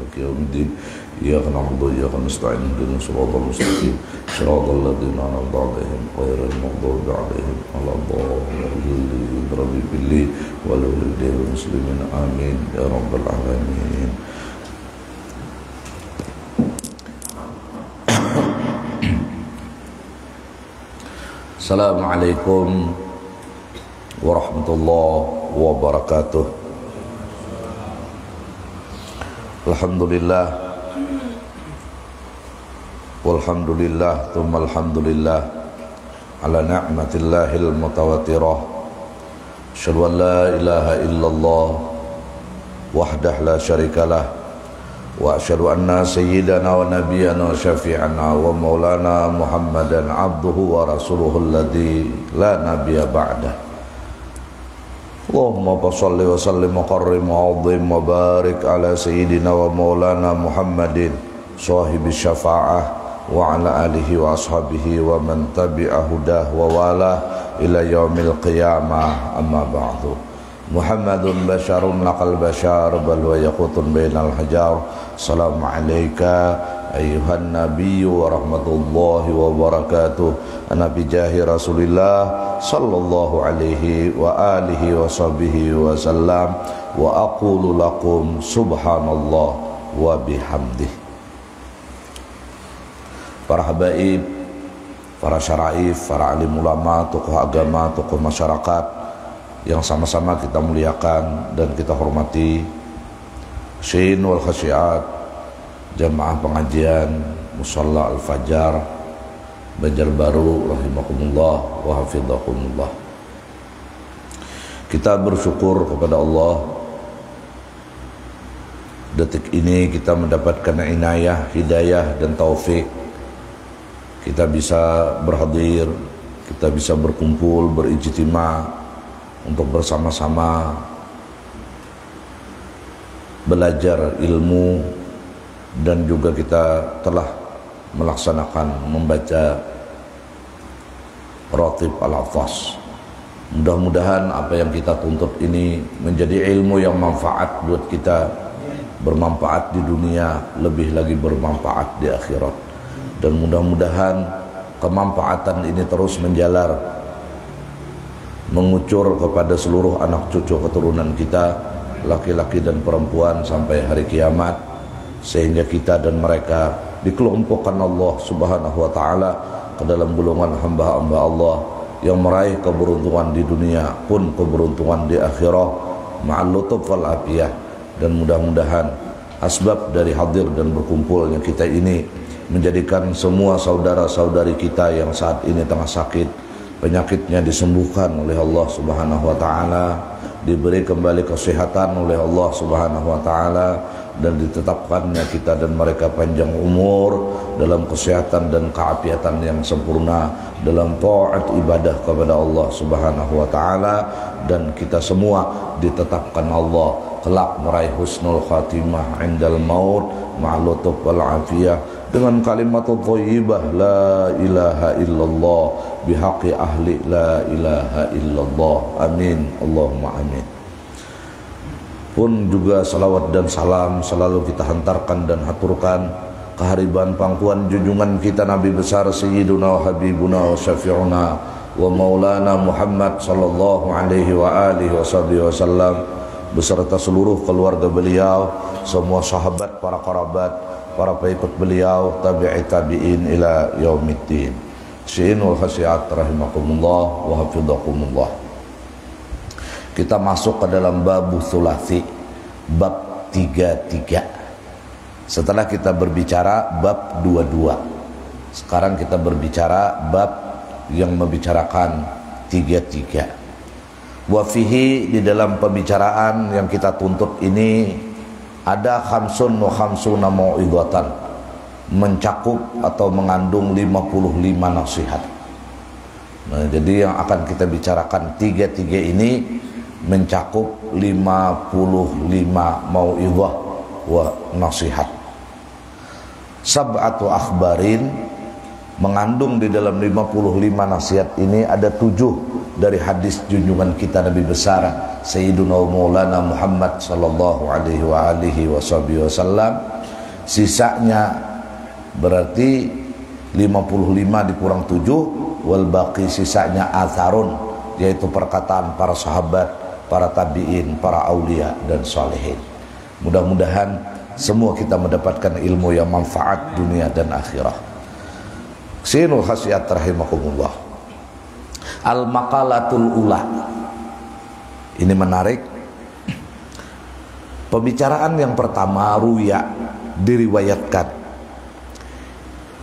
مالك يوم الدين إياك نعبد وإياك نستعين اهدنا الصراط المستقيم صراط الذين أنعمت عليهم غير المغضوب عليهم ولا الضالين ربي بالله ولوالديه المسلمين آمين يا رب العالمين. Assalamualaikum warahmatullahi wabarakatuh. Alhamdulillah walhamdulillah thumma alhamdulillah ala ni'matillahil mutawatirah. Asyhadu an la ilaha illallah wahdah la syarikalah wa asyhadu anna sayyidana wa nabiyyana wa syafi'ana wa maulana Muhammadan abduhu wa rasuluhu alladzi la nabiyya ba'dah. Allahumma shalli wa sallim wa karrim wa azim wa barik ala sayyidina wa maulana Muhammadin sahibi syafa'ah wa ala alihi wa ashabihi wa man tabi'a hudah wa wala ila yaumil qiyamah amma ba'du. Muhammadun basyarun laqal basyar bal wa yaqutun bainal hajar. Assalamu alayka ayyuhan nabiyyu wa rahmatullahi wa barakatuh. Ana bi jahi Rasulillah sallallahu alaihi wa alihi wa sahbihi wa sallam wa aqulu lakum subhanallah wa bihamdih. Para habaib, para syaraif, para alim ulama, tokoh agama, tokoh masyarakat yang sama-sama kita muliakan dan kita hormati, Syin wal khasyiat, jamaah pengajian Musalla Al-Fajar Banjarbaru rahimakumullah wa hafidhakumullah. Kita bersyukur kepada Allah, detik ini kita mendapatkan inayah, hidayah dan taufik. Kita bisa berhadir, kita bisa berkumpul, berijtima untuk bersama-sama belajar ilmu, dan juga kita telah melaksanakan membaca Ratib Al-Hafaz. Mudah-mudahan apa yang kita tuntut ini menjadi ilmu yang manfaat buat kita, bermanfaat di dunia, lebih lagi bermanfaat di akhirat. Dan mudah-mudahan kemanfaatan ini terus menjalar, mengucur kepada seluruh anak cucu keturunan kita, laki-laki dan perempuan sampai hari kiamat, sehingga kita dan mereka dikelompokkan Allah Subhanahu wa taala ke dalam golongan hamba-hamba Allah yang meraih keberuntungan di dunia pun keberuntungan di akhirat ma'al lutuf wal afiyah. Dan mudah-mudahan asbab dari hadir dan berkumpulnya kita ini menjadikan semua saudara-saudari kita yang saat ini tengah sakit, penyakitnya disembuhkan oleh Allah Subhanahu wa taala, diberi kembali kesehatan oleh Allah Subhanahu wa taala, dan ditetapkannya kita dan mereka panjang umur dalam kesehatan dan keafiatan yang sempurna dalam taat ibadah kepada Allah Subhanahu wa taala, dan kita semua ditetapkan Allah kelak meraih husnul khatimah indal maut ma'al lutuf wal afiyah dengan kalimat thayyibah la ilaha illallah bihaqi ahli la ilaha illallah. Amin Allahumma amin. Pun juga salawat dan salam selalu kita hantarkan dan haturkan kehariban pangkuan junjungan kita Nabi besar Sayyiduna wa Habibuna wa Syafi'una wa Maulana Muhammad sallallahu alaihi wa alihi wasallam beserta seluruh keluarga beliau, semua sahabat, para kerabat, para pengikut beliau, tabi'i tabi'in ila yaumiddin. Syin wal khasyiat rahimakumullah wa hafidhakumullah. Kita masuk ke dalam bab thulathi, bab 33. Setelah kita berbicara bab 22, sekarang kita berbicara bab yang membicarakan 33. Wa fihi, di dalam pembicaraan yang kita tuntut ini ada khamsun wa khamsuna mau'idhatan, mencakup atau mengandung 55 nasihat. Nah, jadi yang akan kita bicarakan 33 ini mencakup 55 mau'idhah wa nasihat. Sab'atu akhbarin, mengandung di dalam 55 nasihat ini ada 7 dari hadis junjungan kita Nabi besar Sayyiduna Maulana Muhammad sallallahu alaihi wa alihi wasallam, sisanya berarti 55 dikurang 7, wal baqi sisanya atharun, yaitu perkataan para sahabat, para tabi'in, para aulia dan salihin. Mudah-mudahan semua kita mendapatkan ilmu yang manfaat dunia dan akhirah. Sinul khasiat rahimakumullah. Al-maqalatul ula. Ini menarik. Pembicaraan yang pertama, ruya, diriwayatkan.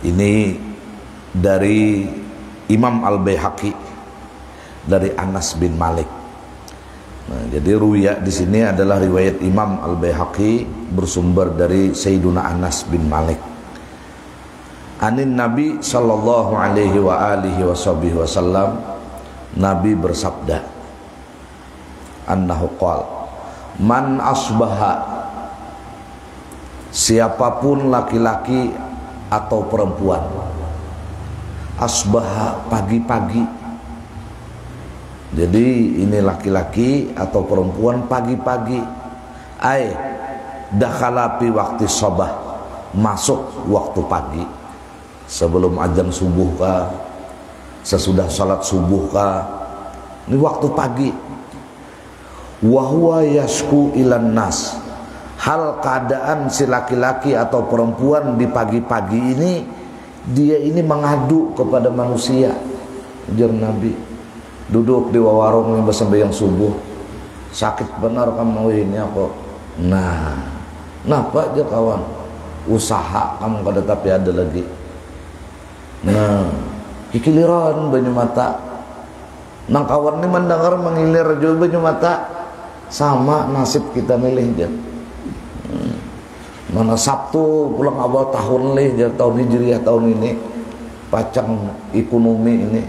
Ini dari Imam Al-Baihaqi dari Anas bin Malik. Nah, jadi ruya di sini adalah riwayat Imam Al-Baihaqi bersumber dari Sayyiduna Anas bin Malik. Anin Nabi sallallahu alaihi wa alihi wasallam, Nabi bersabda, annahu qala, man asbaha, siapapun laki-laki atau perempuan, asbaha pagi-pagi, jadi ini laki-laki atau perempuan pagi-pagi, ay dakhala fi waqti sabah, masuk waktu pagi, sebelum azan subuh kah, sesudah salat subuh kah, ini waktu pagi. Wa huwa yashku ilan nas, hal keadaan si laki-laki atau perempuan di pagi-pagi ini, dia ini mengadu kepada manusia. Ujar Nabi, duduk di warung yang bersembahyang subuh, sakit benar kamu ini apa? Nah, napa aja kawan, usaha kamu kada tapi ada lagi. Nah, kikiliran banyu mata, nang kawan ini mendengar mengilir juga banyu mata, sama nasib kita milih dia. Mana Sabtu pulang awal tahun leh, tahun Hijriah tahun ini, pacang ekonomi ini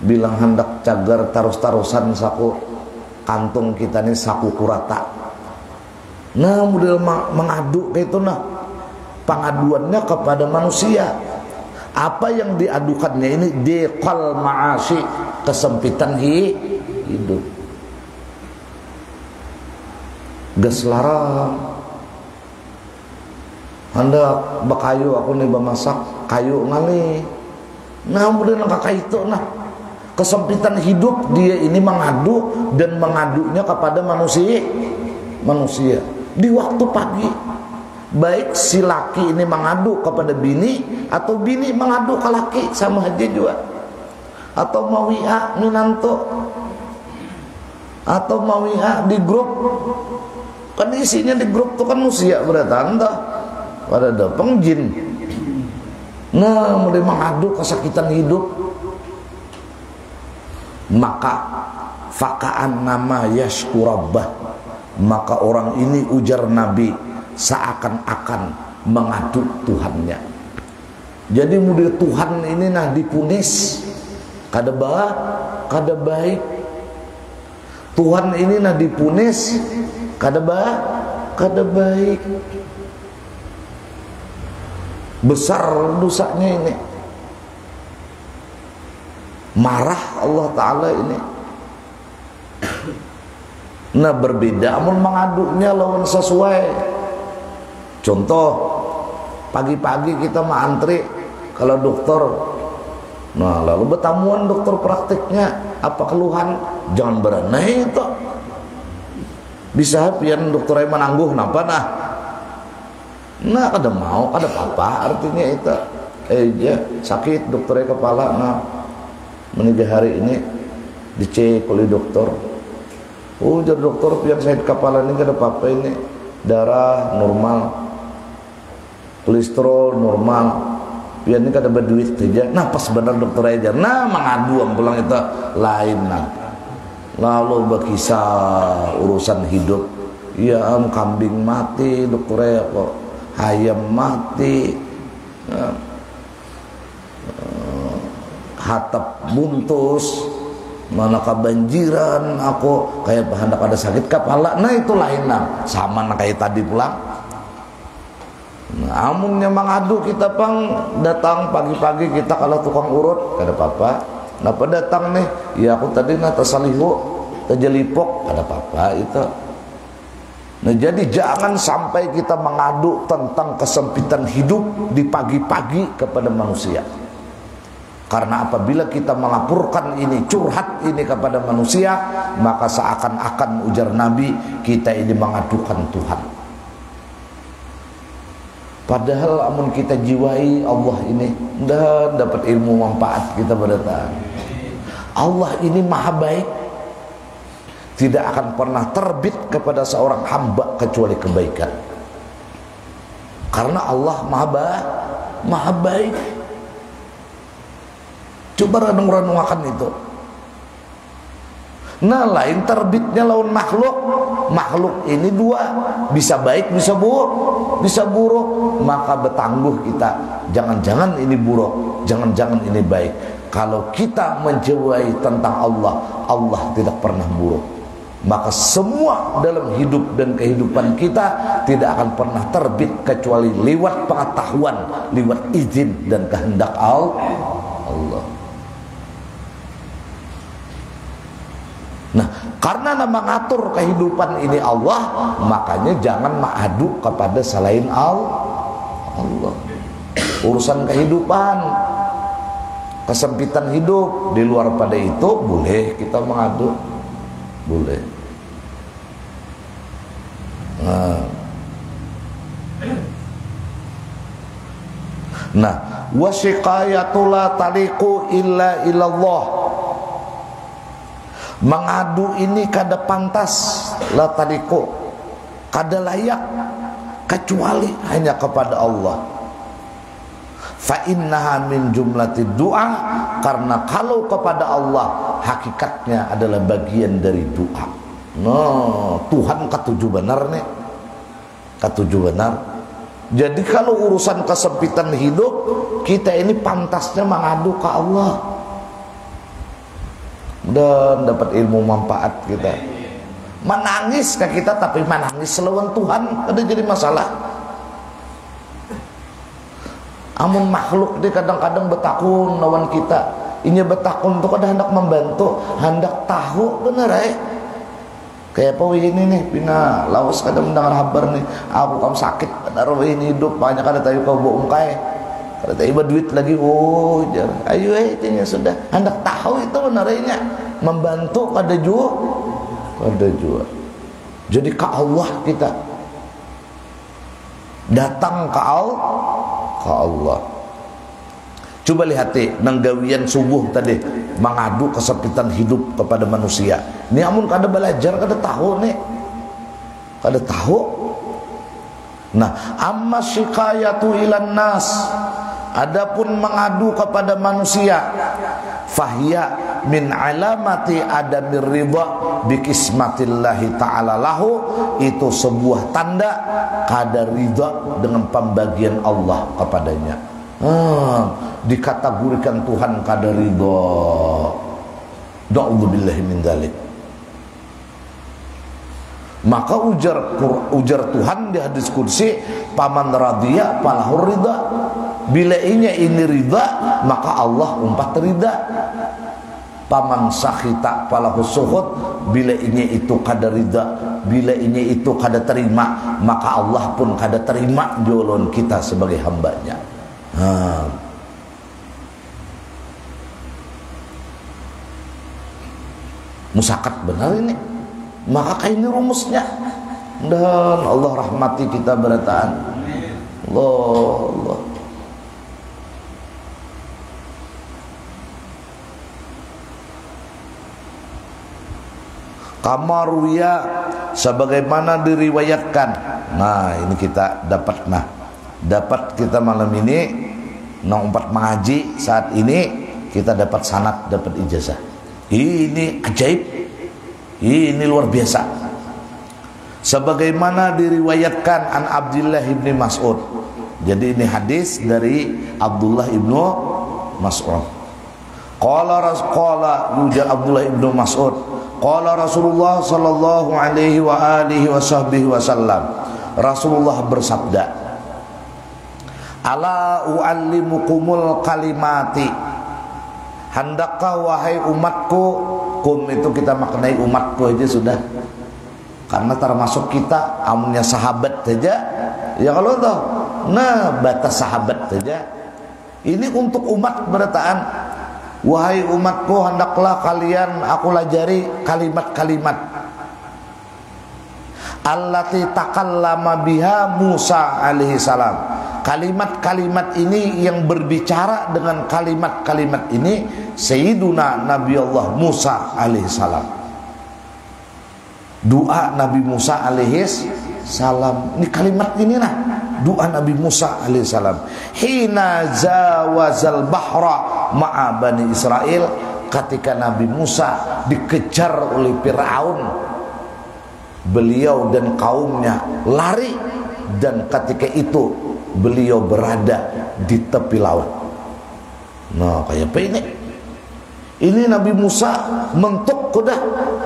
bilang hendak cagar tarus-tarusan saku kantung kita ini saku kurata. Nah, model mengadu kayak itu, nah pengaduannya kepada manusia. Apa yang diadukannya ini diqal ma'ashi, kesempitan hidup. Gas larang, hendak bakayu aku nih bemasak kayu ngali. Nah, kemudian kakak itu, nah kesempitan hidup dia ini mengadu, dan mengadunya kepada manusia di waktu pagi. Baik si laki ini mengadu kepada bini, atau bini mengadu ke laki, sama aja juga. Atau mawia minanto, atau mawia di grup, kan isinya di grup tuh kan manusia beratanda pada ada pengjin. Nah, mulai mengadu kesakitan hidup, maka fakaan nama yashkurabbah, maka orang ini ujar Nabi seakan-akan mengadu Tuhannya. Jadi mudah Tuhan ini nah dipunis kada baik. Tuhan ini nah dipunis kada baik. Besar dosanya ini. Marah Allah Ta'ala ini. Nah, berbeda amun mengadunya lawan sesuai. Contoh, pagi-pagi kita mau antri kalau dokter, nah lalu bertamuan dokter praktiknya, apa keluhan, jangan berenai itu. Bisa pian dokter yang menangguh napa nah. Nah, kada mau, kada apa-apa artinya itu. Ya, sakit dokternya kepala, nah menikah hari ini dicek oleh dokter. Oh, jadi dokter pian sakit kepala ini kada apa-apa ini. Darah normal, kolesterol normal, pian ini kada berduit saja. Nah, pas benar dokter aja. Nah, mengadu ang pulang itu lain nah. Lalu berkisah urusan hidup. Ya, kambing mati dokter kok, ayam mati, hatap buntus, mana kebanjiran aku kayak hendak ada sakit kepala. Nah, itu lain nah, sama nah kayak tadi pulang. Nah, amunnya mengadu kita pang datang pagi-pagi kita kalau tukang urut kada apa-apa. Napa datang nih? Ya aku tadi na tasalihu, tajalipok, kada apa-apa itu. Nah, jadi jangan sampai kita mengadu tentang kesempitan hidup di pagi-pagi kepada manusia. Karena apabila kita melaporkan ini, curhat ini kepada manusia, maka seakan-akan ujar Nabi, kita ini mengadukan Tuhan. Padahal amun kita jiwai Allah ini dan dapat ilmu manfaat kita berdatang. Allah ini maha baik, tidak akan pernah terbit kepada seorang hamba kecuali kebaikan. Karena Allah maha baik. Coba renung-renungkan itu. Nah, lain terbitnya lawan makhluk. Makhluk ini dua, bisa baik, bisa buruk. Maka bertangguh kita, jangan-jangan ini buruk, jangan-jangan ini baik. Kalau kita menjiwai tentang Allah, Allah tidak pernah buruk. Maka semua dalam hidup dan kehidupan kita tidak akan pernah terbit kecuali lewat pengetahuan, lewat izin dan kehendak Allah. Nah, karena mengatur kehidupan ini Allah, makanya jangan mengadu kepada selain Allah. Urusan kehidupan, kesempitan hidup, di luar pada itu boleh kita mengadu, boleh. Nah, wasiqayatu la taliqu illa ilallah. Mengadu ini kada pantas, la taliqu, kada layak kecuali hanya kepada Allah. Fa innaha min jumlatid doa, karena kalau kepada Allah hakikatnya adalah bagian dari doa. Nah, Tuhan ketujuh benar nih, ketujuh benar. Jadi kalau urusan kesempitan hidup, kita ini pantasnya mengadu ke Allah dan dapat ilmu manfaat kita. Menangis ke kita, tapi menangis lawan Tuhan ada jadi masalah. Amun makhluk dia kadang-kadang betakun lawan kita. Inya betakun tuh kada hendak membantu, hendak tahu bener Kayak apa ini nih, pina lawas kada mendengar kabar nih, aku kamu sakit, benar ini hidup banyak kada tahu kau bohong kai. Kada tahu duit lagi, jar. Ayo itunya sudah hendak tahu itu benarnya membantu kada jua. Jadi ke Allah kita datang ke Allah. Coba lihat nanggawian subuh tadi mengadu kesempitan hidup kepada manusia. Ini amun kada belajar kada tahu nih. Kada tahu. Nah, amma syikayatu ilan nas, adapun mengadu kepada manusia, fahya min alamati adamir ridha bi qismatillahi ta'ala lahu, itu sebuah tanda kada ridha dengan pembagian Allah kepadanya. Dikategorikan Tuhan kada ridha. Na'udzubillahi min dzalik. Maka ujar Tuhan di hadis kursi, paman radhiya falahu ridha. Bila ini ridha, maka Allah umpat ridha. Paman sakhita falahu sukhut. Bila ini itu kada ridha, bila ini itu kada terima, maka Allah pun kada terima jolon kita sebagai hambanya. Musakat benar ini. Maka ini rumusnya, dan Allah rahmati kita berataan. Allah. Kamaruya, sebagaimana diriwayatkan. Nah, ini kita dapat kita malam ini nompat mengaji saat ini, kita dapat sanad, dapat ijazah. Ini ajaib, ini luar biasa. Sebagaimana diriwayatkan an Abdullah ibn Mas'ud. Jadi ini hadis dari Abdullah ibn Mas'ud. Qala Abdullah ibn Mas'ud, qala Rasulullah sallallahu alaihi wa alihi wasallam. Rasulullah bersabda, ala uallimukumul kalimati, hendakkah wahai umatku, kum itu kita maknai umatku aja sudah. Karena termasuk kita amunnya sahabat saja, ya kalau tahu, nah batas sahabat saja. Ini untuk umat berataan, wahai umatku, hendaklah kalian aku lajari kalimat-kalimat allati takallama biha Musa alaihi salam. Kalimat-kalimat ini yang berbicara dengan kalimat-kalimat ini Sayyiduna Nabi Allah Musa alaihi salam. Doa Nabi Musa alaihi salam. Ini kalimat ini nah, doa Nabi Musa alaihi salam. Hina zawazal bahra ma'a bani Israel, ketika Nabi Musa dikejar oleh Firaun, beliau dan kaumnya lari, dan ketika itu beliau berada di tepi laut. Nah, kayak apa ini? Ini Nabi Musa mentok kuda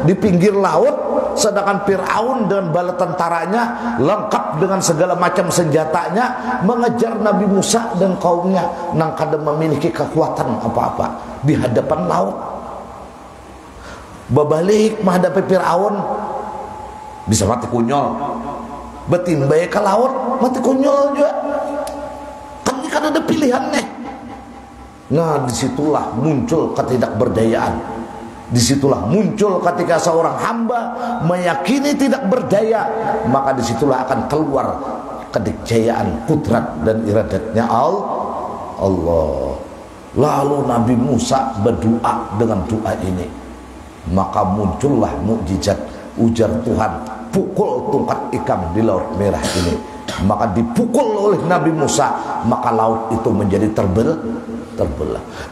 di pinggir laut, sedangkan Firaun dan bala tentaranya lengkap dengan segala macam senjatanya mengejar Nabi Musa dan kaumnya, nang kada memiliki kekuatan apa-apa di hadapan laut. Babalik menghadapi Firaun bisa mati kunyol, betimbai ke laut mati kunyol juga. Kan ada pilihan nih. Nah, disitulah muncul ketidakberdayaan. Disitulah muncul ketika seorang hamba meyakini tidak berdaya, maka disitulah akan keluar kedikjayaan, kudrat dan iradatnya Allah. Lalu Nabi Musa berdoa dengan doa ini, maka muncullah mukjizat. Ujar Tuhan, pukul tongkat ikam di laut merah ini. Maka dipukul oleh Nabi Musa, maka laut itu menjadi terbelah.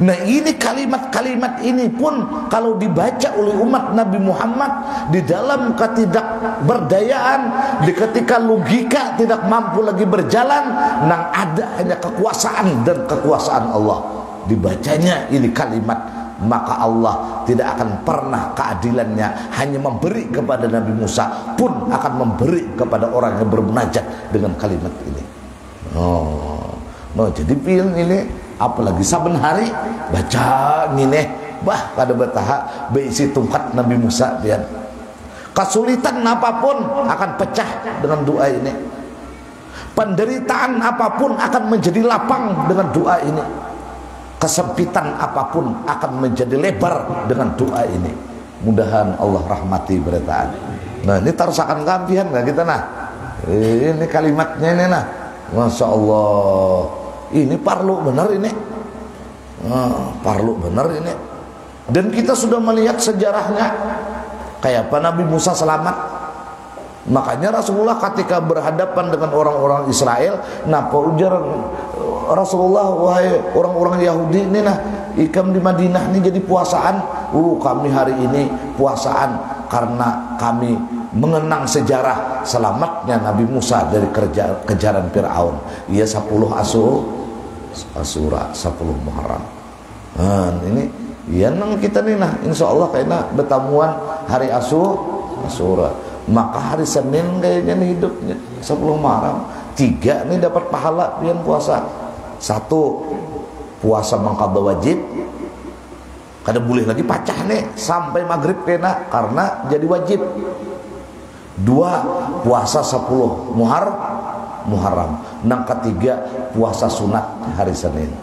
Nah, ini kalimat-kalimat ini pun kalau dibaca oleh umat Nabi Muhammad di dalam ketidakberdayaan, di ketika logika tidak mampu lagi berjalan, nang ada hanya kekuasaan dan kekuasaan Allah. Dibacanya ini kalimat, maka Allah tidak akan pernah keadilannya hanya memberi kepada Nabi Musa, pun akan memberi kepada orang yang bermunajat dengan kalimat ini. Jadi pilih ini, apalagi saben hari baca ngine, bah kada betaha beisi tungkat Nabi Musa pian. Kesulitan apapun akan pecah dengan doa ini. Penderitaan apapun akan menjadi lapang dengan doa ini. Kesempitan apapun akan menjadi lebar dengan doa ini. Mudahan Allah rahmati beritaan. Nah, ini tarusakan kampihan nggak kita nah. Ini kalimatnya ini nah. Masya Allah. Ini parlu benar ini. Parlu benar ini. Dan kita sudah melihat sejarahnya. Kayak apa Nabi Musa selamat. Makanya Rasulullah ketika berhadapan dengan orang-orang Israel, napa ujar Rasulullah, wahai orang-orang Yahudi ini nah, ikam di Madinah ini jadi puasaan. Kami hari ini puasaan karena kami mengenang sejarah selamatnya Nabi Musa dari kejaran Firaun. Ia 10 Asura 10 Muharram. Nah, ini ya nang kita nih nah, insya Allah kayaknya bertamuan hari Asura. Maka hari Senin kayaknya nih hidupnya 10 Muharram. 3 nih dapat pahala pian puasa. 1 puasa mengqadha wajib, kada boleh lagi pacah nih sampai maghrib kena karena jadi wajib. 2 puasa 10 Muharram. Nang ketiga puasa sunat hari Senin.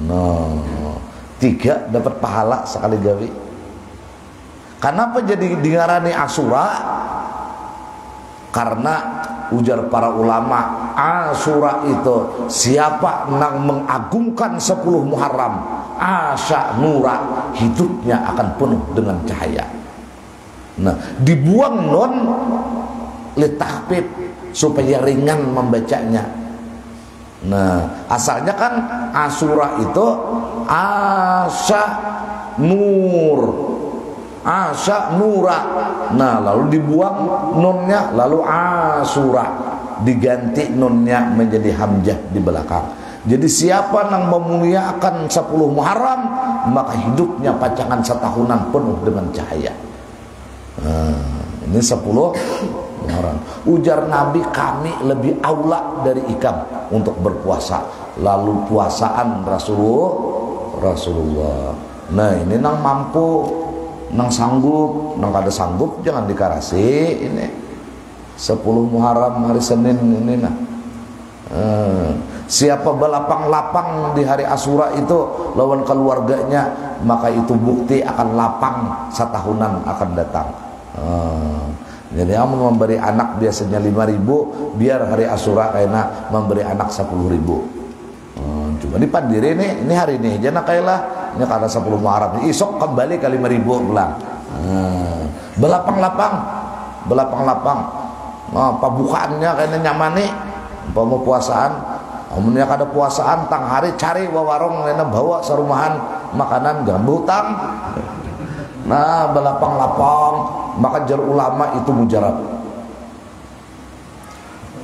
3 dapat pahala sekali gawi. Kenapa jadi dingarani Asura? Karena ujar para ulama, Asura itu siapa nang mengagungkan 10 Muharram, asya nura, hidupnya akan penuh dengan cahaya. Nah, dibuang non litahfif supaya ringan membacanya. Nah, asalnya kan Asura itu asya nura. Nah, lalu dibuang nunnya, lalu Asura, diganti nunnya menjadi hamzah di belakang. Jadi siapa yang memuliakan 10 Muharram, maka hidupnya pacangan setahunan penuh dengan cahaya. Ini 10 Muharram. Ujar Nabi, kami lebih aula dari ikam untuk berpuasa. Lalu puasaan Rasulullah. Nah, ini nang mampu, nang sanggup, nang kada sanggup jangan dikarasi ini. 10 Muharram hari Senin ini nah. Siapa berlapang-lapang di hari Asyura itu lawan keluarganya, maka itu bukti akan lapang setahunan akan datang. Jadi amun memberi anak biasanya 5.000, biar hari Asyura kayaknya memberi anak 10.000. Coba dipandiri ini hari ini jangan kailah ini karena 10 Muharram isok kembali ke 5.000 pulang. Belapang-lapang. Pembukaannya kayaknya nyaman nih. Mau puasaan, amunnya kada puasaan tang hari cari warung kayaknya bawa serumahan makanan jangan berhutang. Nah, belapang-lapang, maka jar ulama itu mujarab.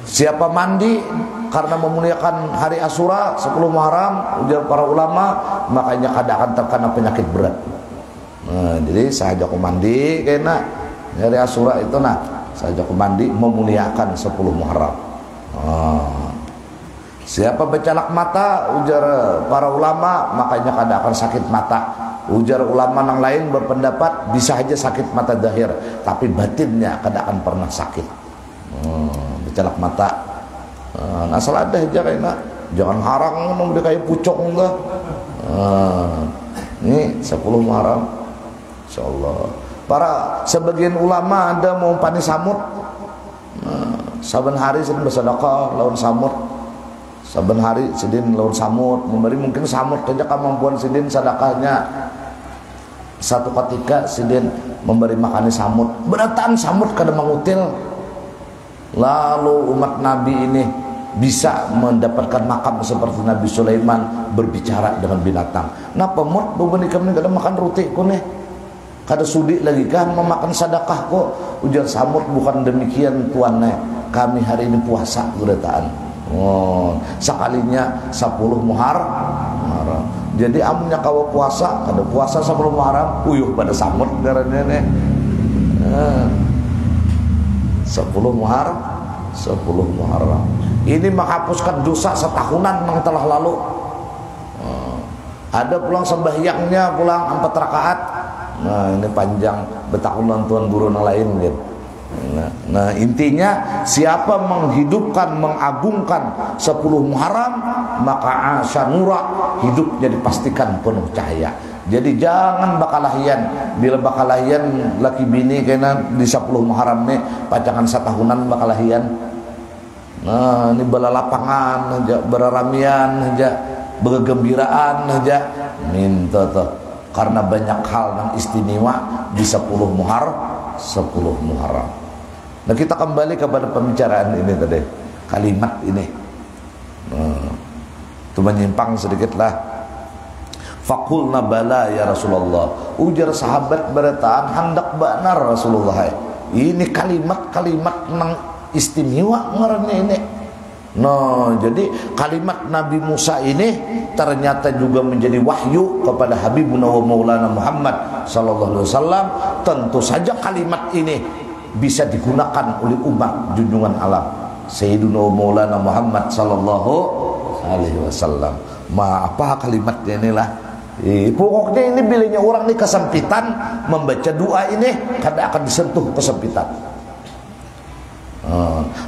Siapa mandi karena memuliakan hari Asyura 10 Muharram, ujar para ulama, makanya kada akan terkena penyakit berat. Nah, jadi saya ajak mandi kena hari Asyura itu nah, saya ajak mandi memuliakan 10 Muharram. Siapa bercalak mata, ujar para ulama, makanya kada akan sakit mata. Ujar ulama yang lain berpendapat bisa aja sakit mata zahir, tapi batinnya kada akan pernah sakit. Bercalak mata, asal ada aja kayaknya, jangan harang mau dia kayak pucok enggak. Ini 10 Muharram, insyaallah. Para sebagian ulama ada mau pani samut. Saben hari sedin bersedekah lawan samut. Saben hari sedin lawan samut, memberi mungkin samut saja kemampuan sedin sedekahnya. Satu ketika sedin memberi makan samut, beratan samut kada mengutil. Lalu umat Nabi ini bisa mendapatkan makam seperti Nabi Sulaiman berbicara dengan binatang. Napa mut bebenih kami kada makan roti kone? Kada sudi lagi kan memakan sedekah kok. Ujar samut bukan demikian tuannya. Kami hari ini puasa berataan. Sekalinya 10 Muharram. Jadi amunnya kawa puasa, kada puasa 10 Muharram, uyuh pada samut garane nih. 10 Muharram, 10 Muharram. Ini menghapuskan dosa setahunan yang telah lalu. Ada pulang sembahyangnya pulang 4 rakaat. Nah, ini panjang betakun tuan guru yang lain gitu. Nah, intinya siapa menghidupkan, mengagungkan 10 Muharram, maka asyanura hidupnya dipastikan penuh cahaya. Jadi jangan bakalahian. Bila bakalahian laki bini kena di 10 Muharram nih pacangan setahunan bakalahian. Nah, ini bala lapangan aja, beraramian aja, bergembiraan aja. Minta tuh karena banyak hal yang istimewa di 10 Muharram. Nah, kita kembali kepada pembicaraan ini tadi, kalimat ini. Itu menyimpang sedikit lah. Faqulna bala ya Rasulullah. Ujar sahabat bertaan hendak benar Rasulullah. Ini kalimat-kalimat nang istimewa ngarannya ini. Nah, jadi kalimat Nabi Musa ini ternyata juga menjadi wahyu kepada Habibuna wa Maulana Muhammad sallallahu alaihi wasallam. Tentu saja kalimat ini bisa digunakan oleh umat junjungan alam Sayyiduna wa Maulana Muhammad sallallahu alaihi wasallam. Apa kalimatnya inilah? Pokoknya ini bilanya orang ini kesempitan membaca doa ini kada akan disentuh kesempitan.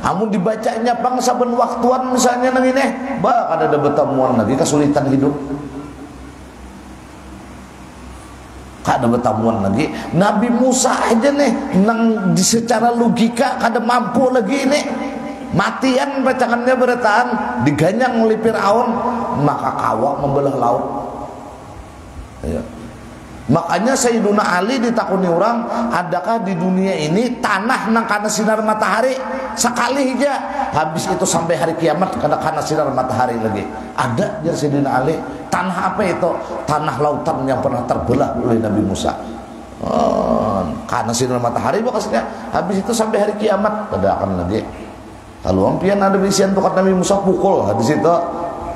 Amun dibacanya pang saben waktuan misalnya nang ini, bah kada ada bertemuan lagi kesulitan hidup. Kada bertemuan lagi. Nabi Musa aja nih nang secara logika kada mampu lagi ini. Matian bacangannya bertahan diganyang oleh Firaun, maka kawa membelah laut. Ya. Makanya Sayyiduna Ali ditakuni orang, adakah di dunia ini tanah nang kana sinar matahari sekali aja, habis itu sampai hari kiamat kada kana sinar matahari lagi. Ada jar Sayyidina Ali. Tanah apa itu? Tanah lautan yang pernah terbelah oleh Nabi Musa. Kana sinar matahari maksudnya habis itu sampai hari kiamat kada akan lagi. Kalau ampian ada bisian tukat Nabi Musa pukul habis itu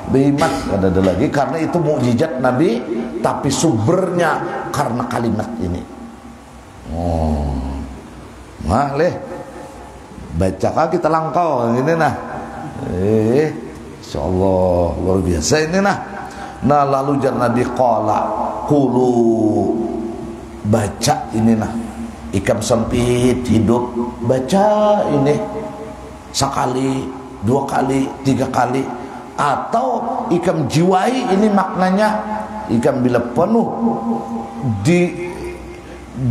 behimat kada ada lagi, karena itu mukjizat Nabi, tapi sumbernya karena kalimat ini. Leh bacakah kita langkau ini nah. Insyaallah luar biasa ini nah. Nah, lalu jangan Nabi qala qulu, baca ini nah. Ikam sempit hidup, baca ini. sekali, 2 kali, 3 kali. Atau ikam jiwai ini maknanya ikam bila penuh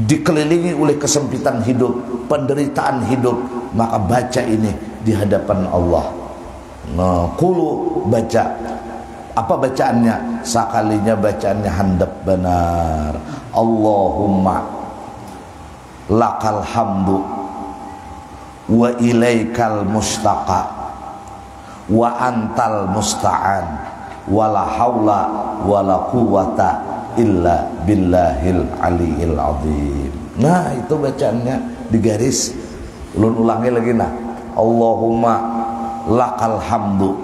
dikelilingi oleh kesempitan hidup, penderitaan hidup, maka baca ini di hadapan Allah. Nah, qulu, baca. Apa bacaannya? Sekalinya bacaannya handap benar. Allahumma lakal hamdu wa ilaikal mustaqa wa antal musta'an wala haula wala quwata illa billahil aliyil azim. Nah, itu bacaannya digaris. Ulun ulangi lagi nah. Allahumma lakal hamdu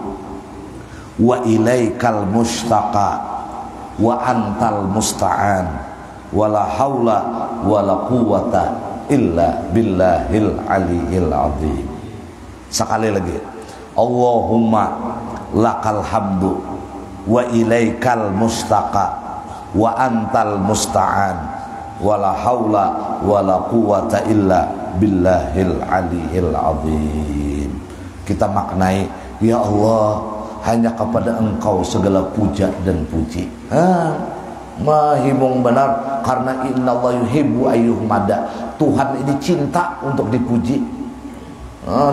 wa ilaikal mustaqa wa antal musta'an wala haula wala quwata illa billahil aliyil azim. Sekali lagi. Allahumma lakal hamdu wa ilaikal mustaqa wa antal musta'an wala haula wala quwata illa billahil aliyil azim. Kita maknai, ya Allah, hanya kepada Engkau segala puja dan puji. Mahimung benar, karena innallaha yuhibbu ayyuhmada. Tuhan ini cinta untuk dipuji.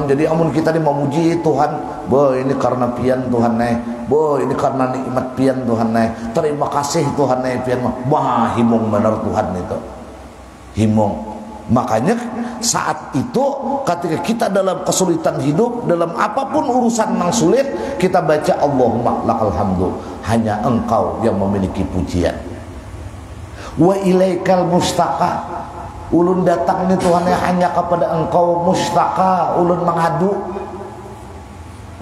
Jadi amun kita ini memuji Tuhan, boh ini karena pian Tuhan boh ini karena nikmat pian Tuhan terima kasih Tuhan pian mah himung benar Tuhan itu himung. Makanya saat itu ketika kita dalam kesulitan hidup, dalam apapun urusan yang sulit, kita baca Allahumma lakal hamdu, hanya Engkau yang memiliki pujian. Wa ilaikal mustaqa, ulun datang ni Tuhan hanya kepada Engkau mustaqa, ulun mengadu.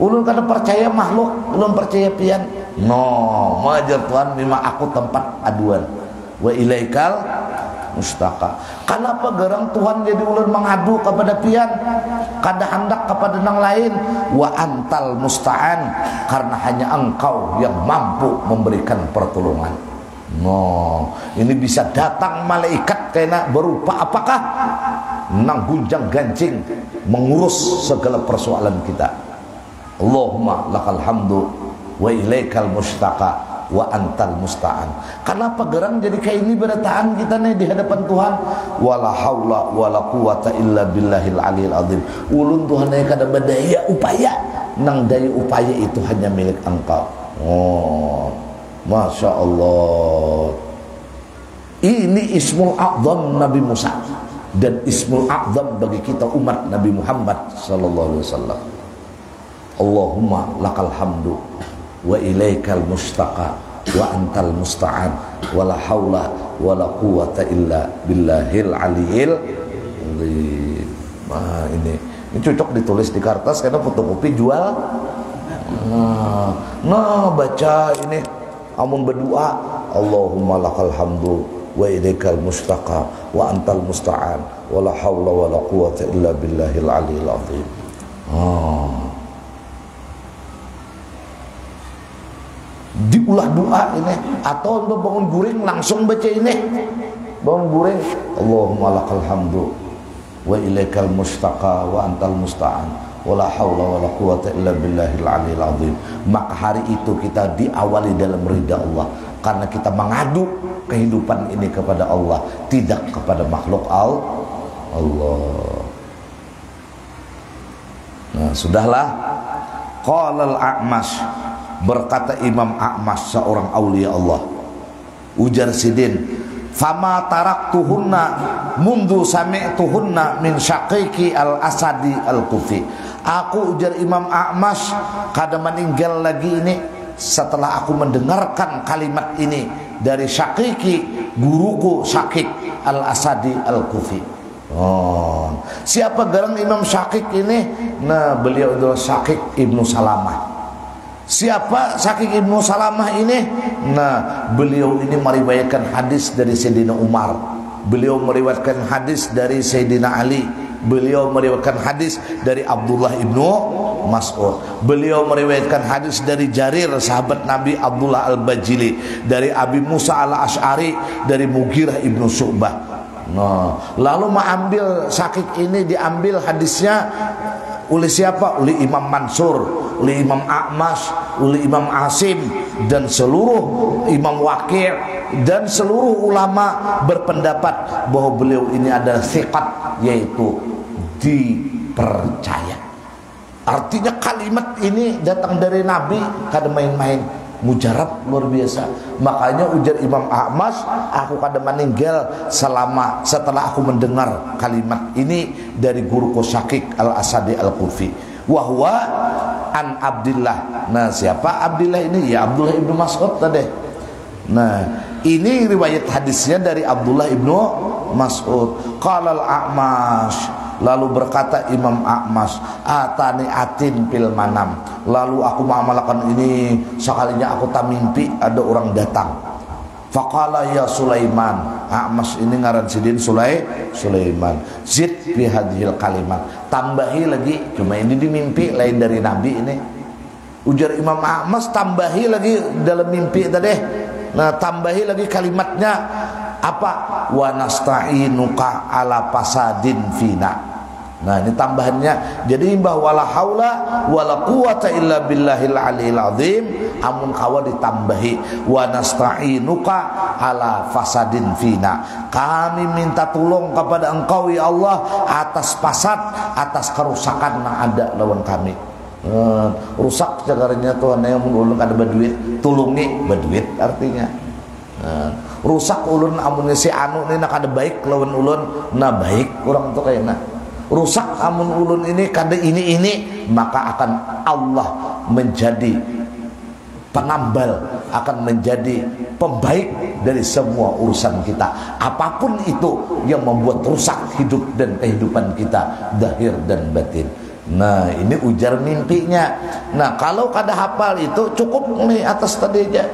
Ulun kada percaya makhluk, ulun percaya pian. No, majar Tuhan memang aku tempat aduan. Wa ilaikal mustaqa. Kenapa gerang Tuhan jadi ulun mengadu kepada pian, kada hendak kepada nang lain. Wa antal musta'an, karena hanya Engkau yang mampu memberikan pertolongan. No, ini bisa datang malaikat kena berupa apakah? Nang gunjang gancing mengurus segala persoalan kita. Allahumma lakal hamdu wa ilaikal mustaqa wa antal musta'an. Kenapa gerang jadi kayak ini berataan kita nih di hadapan Tuhan? Wala haula wala quwata illa billahil aliyil azim. Ulun Tuhan kada berdaya upaya, nang daya upaya itu hanya milik Engkau. Oh, Masya Allah. Ini ismul a'zam Nabi Musa dan ismul a'zam bagi kita umat Nabi Muhammad sallallahu alaihi wasallam. Allahumma lakal hamdu wa ilaikal mustaqa wa antal musta'an wala haula wala quwata illa billahil aliyil azim. Nah, ini cocok ditulis di kertas karena fotokopi jual. Nah, baca ini amun berdoa Allahumma lakal hamdu wa ilaikal mustaqa wa antal musta'an wala haula wala quwata illa billahil aliyil azim. Diulah doa ini, atau untuk bangun guring langsung baca ini. Bangun guring Allahumma lakal hamdu wa ilaikal mustaqa wa antal musta'an wala haula wala quwata illa billahil aliyil azim. Maka hari itu kita diawali dalam ridha Allah, karena kita mengadu kehidupan ini kepada Allah, tidak kepada makhluk Allah. Nah, sudahlah. Qala al-A'mash, berkata Imam A'mash, seorang aulia Allah, ujar sidin, fama taraktuhunna mundu sami'tuhunna min syaqiqi al-Asadi al-Kufi. Aku, ujar Imam A'mash, kada meninggal lagi ini setelah aku mendengarkan kalimat ini dari syaqiqi, guruku Syaqiq al-Asadi al-Kufi. Siapa garang Imam Syaqiq ini? Nah, beliau adalah Syaqiq ibnu Salamah. Siapa Syaqiq ibnu Salamah ini? Nah, beliau ini meriwayatkan hadis dari Sayyidina Umar, beliau meriwayatkan hadis dari Sayyidina Ali, beliau meriwayatkan hadis dari Abdullah ibnu Mas'ud, beliau meriwayatkan hadis dari Jarir sahabat Nabi Abdullah al-Bajili, dari Abi Musa al-Ash'ari, dari Mughirah ibnu Syu'bah. Nah, lalu mengambil Syaqiq ini, diambil hadisnya Oleh siapa? Oleh Imam Mansur, oleh Imam A'mash, oleh Imam Asim, dan seluruh Imam Waqi' dan seluruh ulama berpendapat bahwa beliau ini adalah thiqat, yaitu dipercaya. Artinya kalimat ini datang dari Nabi, kada main-main, mujarab luar biasa. Makanya ujar Imam A'mash, aku kada meninggal setelah aku mendengar kalimat ini dari guruku Syakik Al-Asadi Al-Kufi. Wahwa an Abdillah. Nah, siapa Abdillah ini? Ya Abdullah ibnu Mas'ud tadi. Nah, ini riwayat hadisnya dari Abdullah ibnu Mas'ud. Qala al-A'mash, lalu berkata Imam A'mash, atani atin fil manam, lalu aku mengamalkan ini sekalinya aku tak mimpi ada orang datang. Faqala ya Sulaiman, A'mash ini ngaran sidin Sulaiman, zid fi hadhil kalimat, tambahi lagi, cuma ini di mimpi lain dari Nabi ini. Ujar Imam A'mash, tambahi lagi dalam mimpi tadi. Nah, tambahi lagi kalimatnya apa? Wa nasta'inuka ala fasadin fina. Nah, ini tambahannya. Jadi bahwa la haula wala quwata illa billahil aliyil azim, amun kawa ditambahi wa nasta'inuka ala fasadin fina. Kami minta tolong kepada Engkau ya Allah atas fasad, atas kerusakan yang ada lawan kami. Rusak cagarnya Tuhan yang ulun kada berduit, tulungi berduit artinya. Rusak ulun amun si anu ni nak ada baik lawan ulun, nah baik orang tu kayakna. Rusak amun ulun ini kada ini, maka akan Allah menjadi penambal, akan menjadi pembaik dari semua urusan kita. Apapun itu yang membuat rusak hidup dan kehidupan kita, zahir dan batin. Nah, ini ujar mimpinya. Nah, kalau kada hafal itu cukup nih atas tadi aja.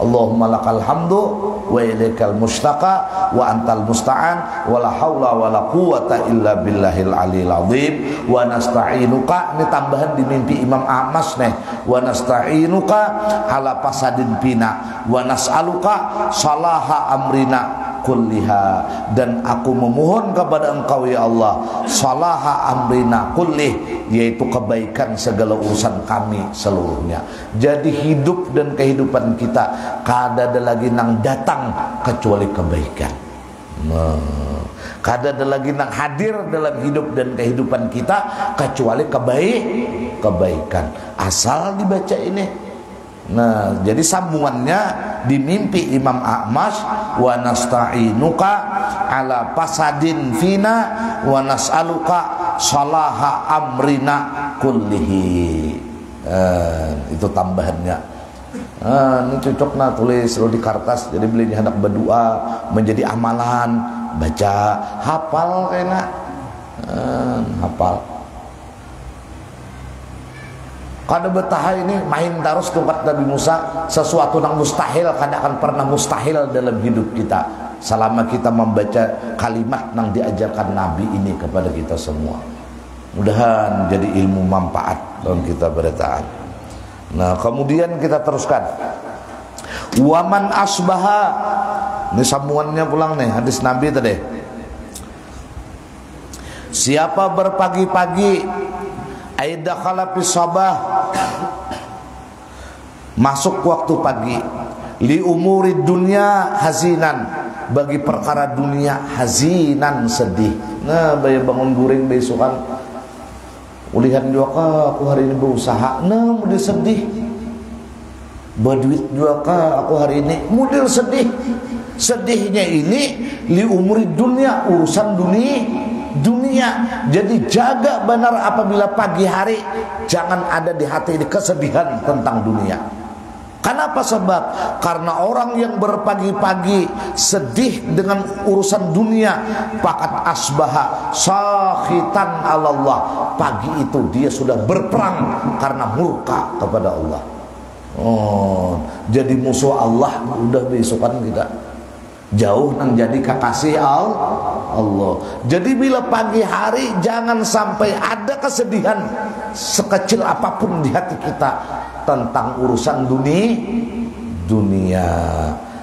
Allahumma lakal hamdu wa ilaikal mustaqa wa antal musta'an wa la haula wa la quwata illa billahil aliyil azim wa nasta'inuka. Ini tambahan di mimpi Imam A'mash nih. Wa nasta'inuka ala fasadin bina wa nas'aluka salaha amrina kulliha, dan aku memohon kepada Engkau ya Allah salaha amrina kullih, yaitu kebaikan segala urusan kami seluruhnya. Jadi hidup dan kehidupan kita kada ada lagi nang datang kecuali kebaikan. Kada ada lagi nang hadir dalam hidup dan kehidupan kita kecuali kebaikan. Asal dibaca ini. Nah, jadi sambungannya di mimpi Imam A'mash, wa nasta'inuka ala fasadin fina wa nas'aluka salaha amrina kullihi. Itu tambahannya. Ini cocok nah tulis lo di kertas, jadi beli hendak berdoa menjadi amalan, baca, hafal kayaknya. Hafal. Kada betah ini main terus tempat Nabi Musa, sesuatu yang mustahil kada akan pernah mustahil dalam hidup kita selama kita membaca kalimat yang diajarkan Nabi ini kepada kita semua. Mudahan jadi ilmu manfaat dalam kita bertaat. Nah, kemudian kita teruskan. Waman asbaha. Ini sambungannya pulang nih hadis Nabi tadi. Siapa berpagi-pagi aida khala fi sabah, masuk waktu pagi, li umuri dunia hazinan, bagi perkara dunia hazinan sedih. Nah, bayi bangun guring besokan ulihan juga aku hari ini berusaha, nah model sedih. Berduit juga aku hari ini model sedih. Sedihnya ini li umuri dunia, urusan dunia. Jadi jaga benar apabila pagi hari jangan ada di hati ini kesedihan tentang dunia. Kenapa? Sebab karena orang yang berpagi-pagi sedih dengan urusan dunia, pakat asbaha sakhitan Allah, pagi itu dia sudah berperang karena murka kepada Allah. Jadi musuh Allah udah besokan kita jauh nang jadi kekasih Allah. Jadi bila pagi hari jangan sampai ada kesedihan sekecil apapun di hati kita tentang urusan dunia.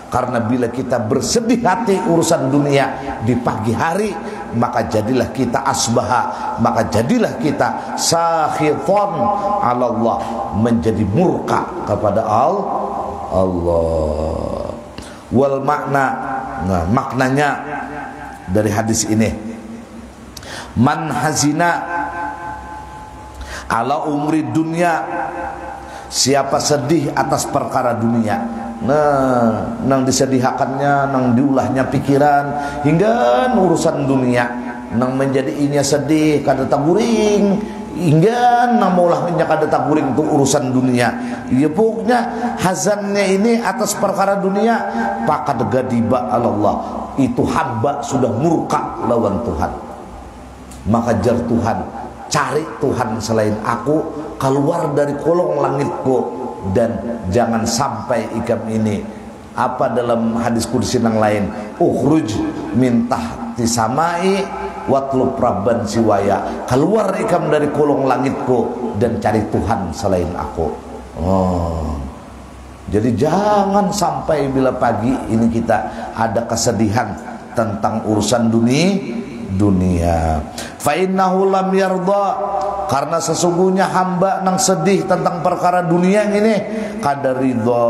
Karena bila kita bersedih hati urusan dunia di pagi hari, maka jadilah kita asbaha, maka jadilah kita sakhiton ala Allah, menjadi murka kepada Allah. Wal makna, nah maknanya dari hadis ini, man hazina ala umri dunia, siapa sedih atas perkara dunia, nah nang disedihakannya, nang diulahnya pikiran hingga urusan dunia, nang menjadi inya sedih kada taguring hingga nang maulahnya kada taguring untuk urusan dunia. Ya pokoknya hazannya ini atas perkara dunia, pakad gadiba Allah, itu hamba sudah murka lawan Tuhan. Maka jar Tuhan, cari Tuhan selain aku, keluar dari kolong langitku, dan jangan sampai ikam ini, apa dalam hadis qudsi yang lain, ukhruj min tahti samai watlub rabban siwaya, keluar ikam dari kolong langitku dan cari Tuhan selain aku. Jadi jangan sampai bila pagi ini kita ada kesedihan tentang urusan dunia. Fa innahu lam yarda, karena sesungguhnya hamba nang sedih tentang perkara dunia ini, kada ridha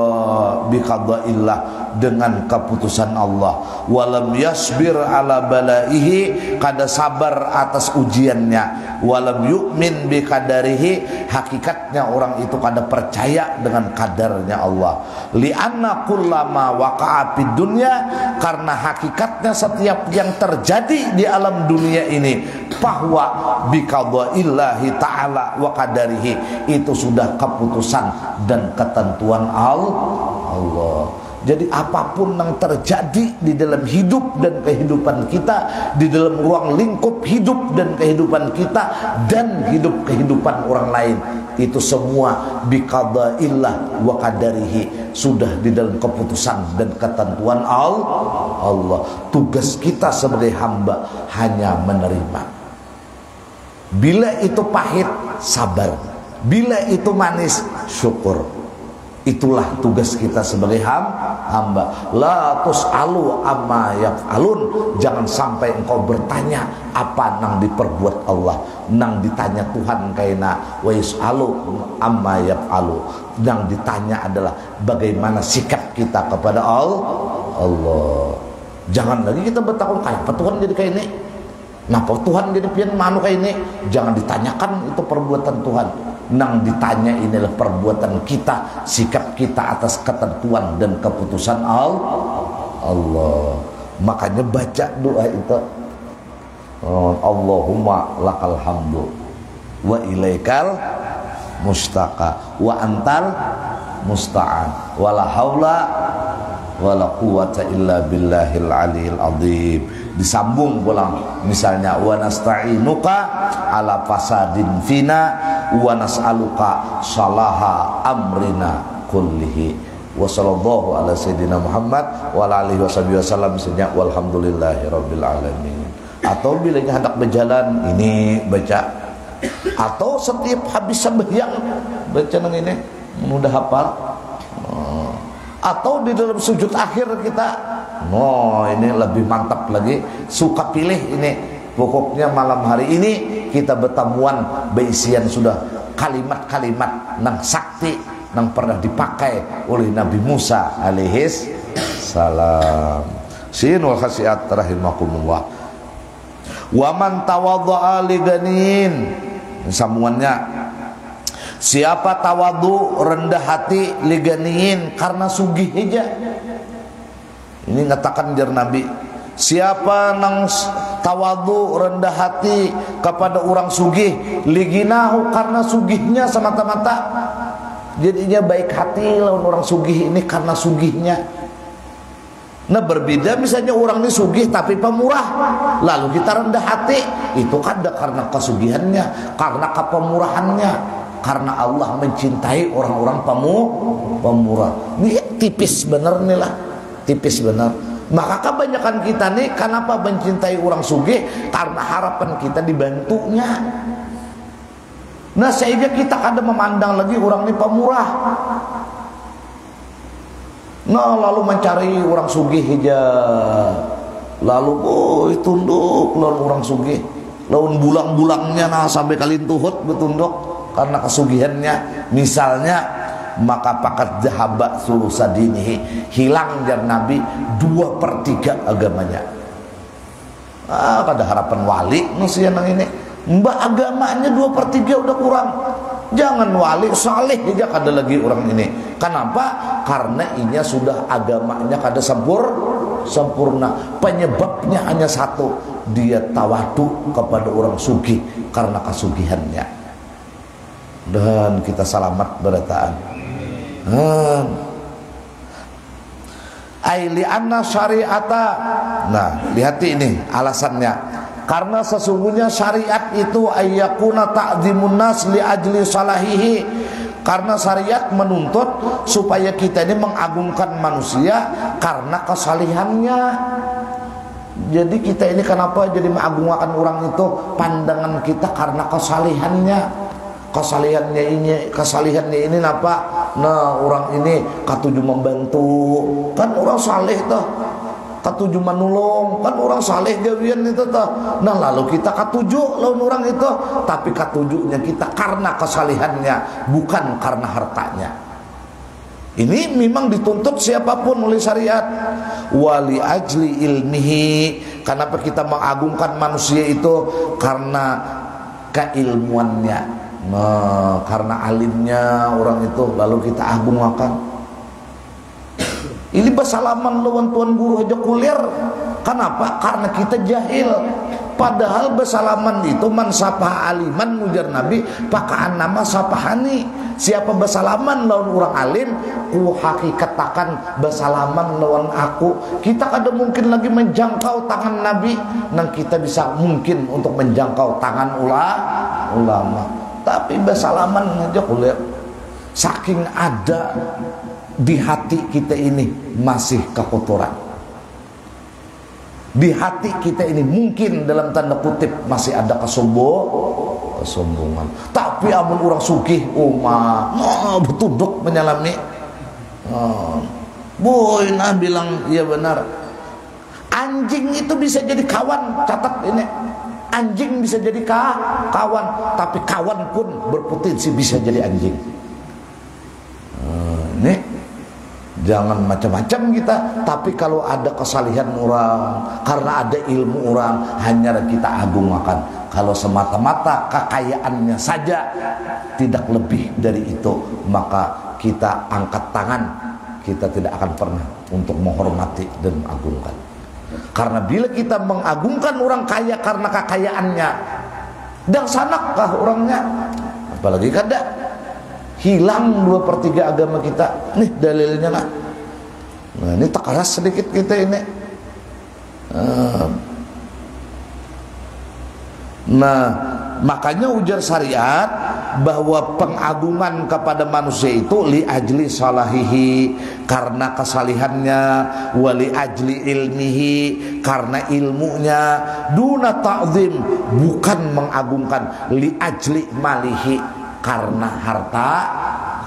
bi qadaillah, dengan keputusan Allah. Walam yasbir ala balaihi, kada sabar atas ujiannya. Walam yu'min bi qadarihi, hakikatnya orang itu kada percaya dengan kadarnya Allah. Li'anna kullama waqa'a fid dunya, karena hakikatnya setiap yang terjadi di alam dunia ini, bahwa bi qadaillahi ta'ala wa qadarihi, itu sudah keputusan dan ketentuan Allah. Jadi apapun yang terjadi di dalam hidup dan kehidupan kita, di dalam ruang lingkup hidup dan kehidupan kita, dan hidup kehidupan orang lain, itu semua biqadaillah wa qadarihi, sudah di dalam keputusan dan ketentuan Allah. Tugas kita sebagai hamba hanya menerima. Bila itu pahit, sabar. Bila itu manis, syukur. Itulah tugas kita sebagai hamba. La tus'alu amma yaf'alun, jangan sampai engkau bertanya apa nang diperbuat Allah. Nang ditanya Tuhan kaina wa yus'alu amma yaf'alu, nang ditanya adalah bagaimana sikap kita kepada Allah. Jangan lagi kita bertakun, kenapa Tuhan jadi kayak ini, kenapa Tuhan jadi pian manu kayak ini. Jangan ditanyakan itu perbuatan Tuhan. Nang ditanya inilah perbuatan kita, sikap kita atas ketentuan dan keputusan Allah. Makanya baca doa itu, Allahumma lakal hamdu wa ilaikal mustaqa wa antal musta'an wala haula wala quwwata illa billahil aliyil azim. Disambung pulang, misalnya wa nasta'inuka ala fasadin fina wa nas'aluka salaha amrina kullihi. Wa sallallahu ala sayyidina Muhammad wa ala alihi wasallam, misalnya walhamdulillahi rabbil alamin. Atau bila hendak berjalan ini baca, atau setiap habis sembahyang baca nang ini, mudah hafal. Atau di dalam sujud akhir kita, ini lebih mantap lagi, suka pilih ini. Pokoknya malam hari ini kita bertemuan berisian sudah kalimat-kalimat nang sakti, nang pernah dipakai oleh Nabi Musa alaihis salam. Sin wal khasiat rahimakumullah. Wa man tawadda'a li ganin, sambungannya, siapa tawadu rendah hati liganiin karena sugih aja. Ini ngatakan jar Nabi, siapa nang tawadu rendah hati kepada orang sugih, liginahu, karena sugihnya semata-mata, jadinya baik hati lawan orang sugih ini karena sugihnya. Nah berbeda misalnya orang ini sugih tapi pemurah, lalu kita rendah hati, itu kan karena kesugihannya, karena kepemurahannya. Karena Allah mencintai orang-orang pemurah. Ini tipis bener nih lah, tipis bener. Maka kebanyakan kita nih kenapa mencintai orang sugih? Karena harapan kita dibantunya. Nah sehingga kita kadang memandang lagi orang ini pemurah. Nah lalu mencari orang sugih aja. lalu tunduk lawan orang sugih, lawan bulang-bulangnya nah sampai kalin tuhut betunduk karena kesugihannya misalnya. Maka pakat zahabat sulusadinihi, hilang jar Nabi 2/3 agamanya. Kada harapan wali nusian yang ini mbak agamanya 2/3 udah kurang. Jangan wali saleh aja kada lagi orang ini. Kenapa? Karena inya sudah agamanya kada sempurna. Penyebabnya hanya satu, dia tawadu kepada orang sugih karena kesugihannya. Dan kita selamat berataan. Aili anna syariata. Nah, lihat ini alasannya. Karena sesungguhnya syariat itu ayyakuna ta'zimun nas li ajli salahihi. Karena syariat menuntut supaya kita ini mengagungkan manusia karena kesalihannya. Jadi kita ini kenapa jadi mengagungkan orang itu? Pandangan kita karena kesalihannya. Kesalihannya ini apa? Nah, orang ini katuju membantu, kan orang saleh tuh. Katuju menolong, kan orang saleh gawian itu tuh. Nah, lalu kita katuju lawan orang itu, tapi katujunya kita karena kesalihannya, bukan karena hartanya. Ini memang dituntut siapapun oleh syariat. Wali ajli ilmihi. Kenapa kita mengagungkan manusia itu? Karena keilmuannya. Nah, karena alimnya orang itu lalu kita agungkan. Ini bersalaman lawan tuan guru aja kuliah. Kenapa? Karena kita jahil. Padahal bersalaman itu man sapah aliman mujar Nabi pakaan nama sapahani. Siapa bersalaman lawan orang alim, ku hakikatakan bersalaman lawan aku. Kita kada mungkin lagi menjangkau tangan Nabi, dan kita bisa mungkin untuk menjangkau tangan ulama. Tapi bersalaman aja kuliah. Saking ada di hati kita ini masih kekotoran. Di hati kita ini mungkin dalam tanda kutip masih ada kesombongan. Tapi amun orang sugih betunduk menyalami. Boy nah bilang iya benar. Anjing itu bisa jadi kawan, catat ini. Anjing bisa jadi kawan, tapi kawan pun berpotensi bisa jadi anjing. Nih, jangan macam-macam kita. Tapi kalau ada kesalihan orang, karena ada ilmu orang, hanya kita agungkan. Kalau semata-mata kekayaannya saja, tidak lebih dari itu, maka kita angkat tangan. Kita tidak akan pernah untuk menghormati dan mengagungkan. Karena bila kita mengagungkan orang kaya karena kekayaannya, dan sanakkah orangnya? Apalagi kada hilang 2/3 agama kita. Nih dalilnya nak. Nah, ini takaras sedikit kita ini. Nah, makanya ujar syariat bahwa pengagungan kepada manusia itu li ajli salahihi, karena kesalihannya, wali ajli ilmihi, karena ilmunya, duna ta'zim, bukan mengagungkan, li ajli malihi, karena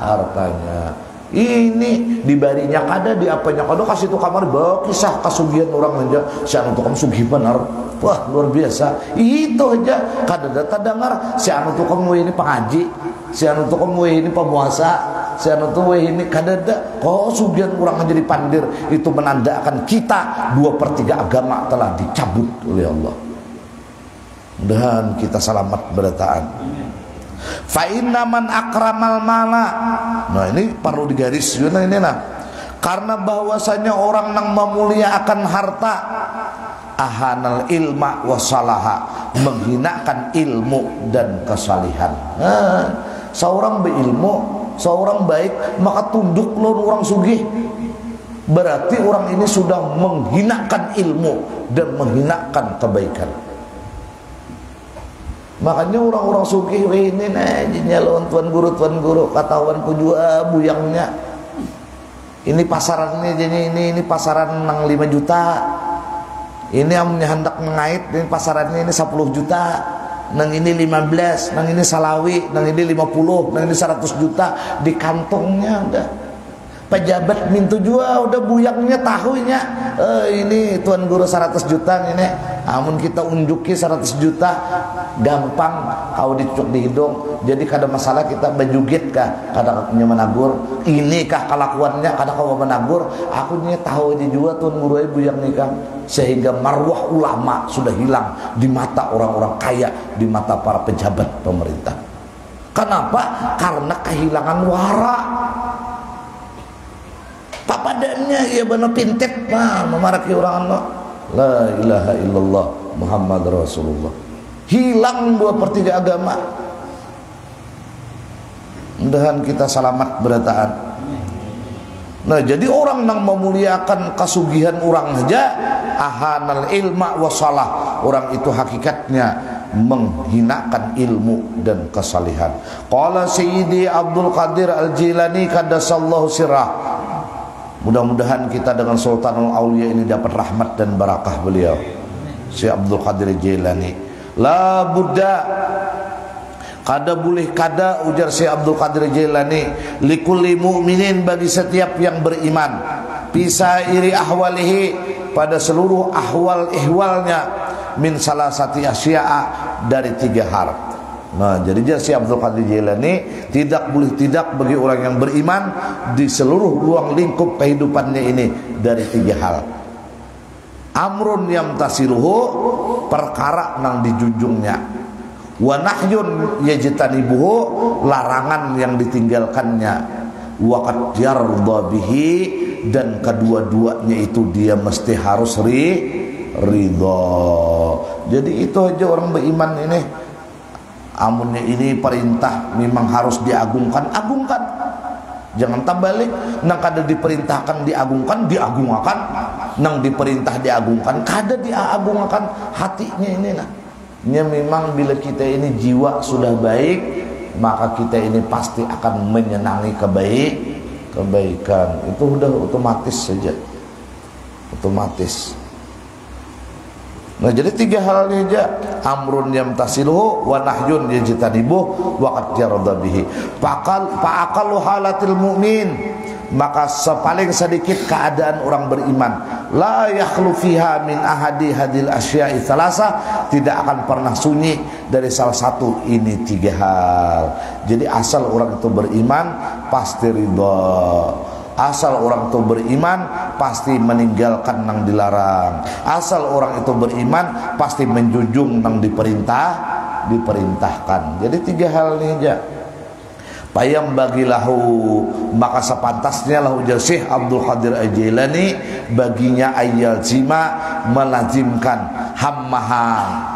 hartanya. Ini dibarinya kada, di apanya kada, kasih tu kamar bawa kisah kasugihan orang aja. Si anu tu kamu sugih benar, wah luar biasa. Itu aja kada data dengar. Si anu tu kamu ini pengaji, si anu tu kamu ini pemuasa, si anu tu ini kada ada. Kok sugihan orang jadi pandir, itu menandakan kita 2/3 agama telah dicabut oleh Allah. Dan kita selamat berataan. Fa inna man akramal mala. Nah, ini perlu digaris ini nah. Karena bahwasanya orang yang memuliakan harta, ahanal ilma wasalaha, menghinakan ilmu dan kesalihan. Seorang berilmu, seorang baik, maka tunduk lawan orang sugih. Berarti orang ini sudah menghinakan ilmu dan menghinakan kebaikan. Makanya orang-orang sugih ini najinya lawan tuan guru katawan kujua buyangnya. Ini pasarannya jadi ini pasaran nang 5 juta. Ini yang hendak mengait, ini pasarannya ini 10 juta. Nang ini 15, nang ini salawi, nang ini 50, nang ini 100 juta di kantongnya udah. pejabat mintu jua udah buyangnya tahunya ini tuan guru 100 juta ini amun kita unjuki 100 juta gampang kau dicuk di hidung. Jadi kada masalah kita bejugit kah kada punya menagur ini kah kelakuannya kada kau menagur aku nya tahu di jua tuan guru buyang nikah sehingga marwah ulama sudah hilang di mata orang-orang kaya, di mata para pejabat pemerintah. Kenapa? Karena kehilangan wara. Papadannya ya benar pintek mah memaraki orang Allah. La ilaha illallah Muhammad Rasulullah. Hilang 2/3 agama. Mudahan kita selamat berataan. Nah, jadi orang yang memuliakan kasugihan orang saja ahanal ilma wasalah. Orang itu hakikatnya menghinakan ilmu dan kesalihan. Qala Sayyidi Abdul Qadir Al-Jilani qaddasallahu sirrah. Mudah-mudahan kita dengan Sultanul Aulia ini dapat rahmat dan barakah beliau. Si Abdul Qadir Jilani. La buddha kada boleh kada ujar si Abdul Qadir Jilani likulli mu'minin bagi setiap yang beriman pisairi ahwalihi pada seluruh ahwal ihwalnya min salasati asya'a dari 3 hal. Nah, jadi si Abdul Qadir Jilani tidak boleh tidak bagi orang yang beriman di seluruh ruang lingkup kehidupannya ini dari 3 hal. Amrun yamtasiluhu perkara nang dijunjungnya. Wa nahyun yajtanibuhu larangan yang ditinggalkannya. Wa qad yarda bihi dan kedua-duanya itu dia mesti harus ridha. Jadi itu aja orang beriman ini. Amunnya ini perintah memang harus diagungkan, agungkan. Jangan terbalik, nang kada diperintahkan diagungkan, diagungkan. Nang diperintah diagungkan, kada diagungkan hatinya ini nah. Nya memang bila kita ini jiwa sudah baik, maka kita ini pasti akan menyenangi kebaikan. Itu udah otomatis saja. Otomatis. Nah, jadi 3 hal ini aja. Amrun yamtasiluhu wa nahyun yajtanibuh wa qad yarda bihi. Fa'aqallu halatil mu'min, maka sepaling sedikit keadaan orang beriman la yakhlu fiha min ahadi hadil asya'i thalasa, tidak akan pernah sunyi dari salah satu ini 3 hal. Jadi asal orang itu beriman pasti ridha. Asal orang itu beriman pasti meninggalkan nang dilarang. Asal orang itu beriman pasti menjunjung nang diperintahkan. Jadi 3 hal ini aja. Payam bagilahu, maka sepantasnya lahu Syekh Abdul Qadir Al-Jilani baginya ayal zima melazimkan hammaha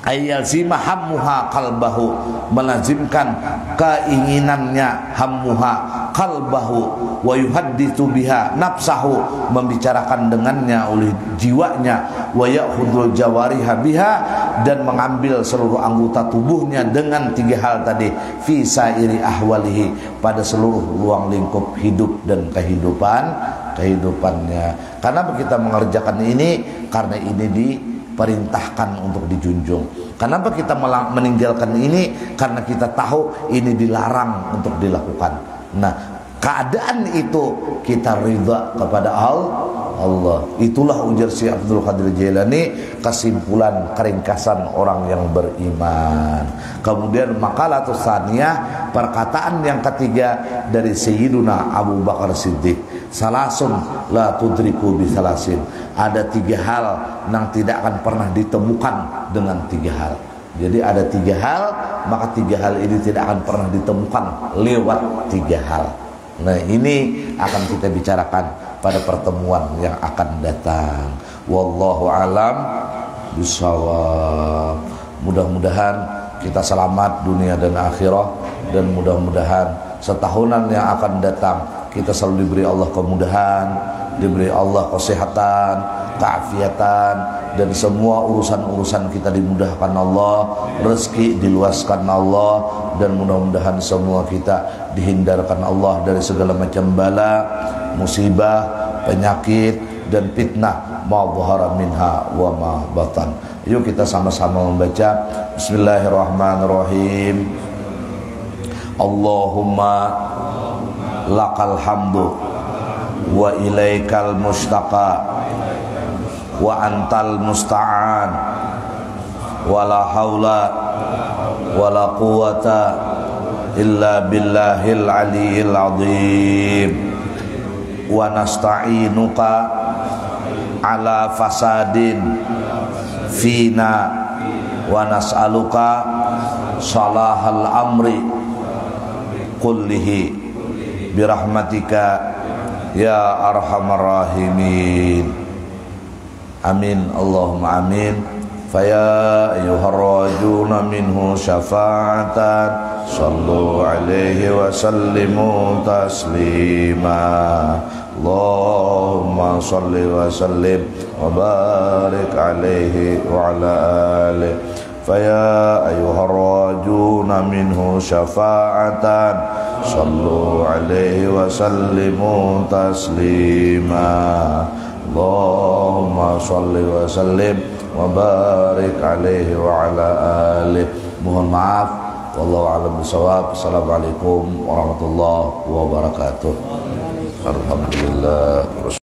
ayal zima hammuha qalbahu, melazimkan keinginannya hammuha qalbahu wa yuhadditsu biha nafsahu, membicarakan dengannya oleh jiwanya, wa ya'khudul jawariha biha, dan mengambil seluruh anggota tubuhnya dengan 3 hal tadi fi sairi ahwalihi, pada seluruh ruang lingkup hidup dan kehidupannya. Karena kita mengerjakan ini karena ini diperintahkan untuk dijunjung. Kenapa kita meninggalkan ini? Karena kita tahu ini dilarang untuk dilakukan. Nah, keadaan itu kita ridha kepada Allah. Itulah ujar si Abdul Qadir Jilani kesimpulan keringkasan orang yang beriman. Kemudian makalah tsaniyah, perkataan yang ketiga dari Sayyiduna Abu Bakar Siddiq, salasun la tudriku bi salasin. Ada 3 hal yang tidak akan pernah ditemukan dengan 3 hal. Jadi ada 3 hal, maka 3 hal ini tidak akan pernah ditemukan lewat 3 hal. Nah, ini akan kita bicarakan pada pertemuan yang akan datang. Wallahu alam bisawab. Mudah-mudahan kita selamat dunia dan akhirat, dan mudah-mudahan setahunan yang akan datang kita selalu diberi Allah kemudahan, diberi Allah kesehatan, keafiatan, dan semua urusan-urusan kita dimudahkan Allah, rezeki diluaskan Allah, dan mudah-mudahan semua kita dihindarkan Allah dari segala macam bala, musibah, penyakit, dan fitnah ma dhahara minha wa ma batan. Yuk kita sama-sama membaca Bismillahirrahmanirrahim. Allahumma lakal hamdu wa ilaikal mustaqa wa antal musta'an wala haula wala quwata illa billahil aliyil azim wa nasta'inuka ala fasadin fina wa nas'aluka salahal amri kullihi birahmatika ya arhamar rahimin. Amin Allahumma amin. Faya ayyuhar rajuna minhu syafa'atan sallu alaihi wa sallimu taslima. Allahumma salli wa sallim wa barik alaihi wa ala alihi. Faya ayyuhar rajuna minhu syafa'atan sallu alaihi wa sallimu taslima. Allahumma salli wa sallim wa barik alaihi wa ala alihi. Mohon maaf, wallahu a'lam bishawab. Assalamualaikum warahmatullahi wabarakatuh. Alhamdulillah.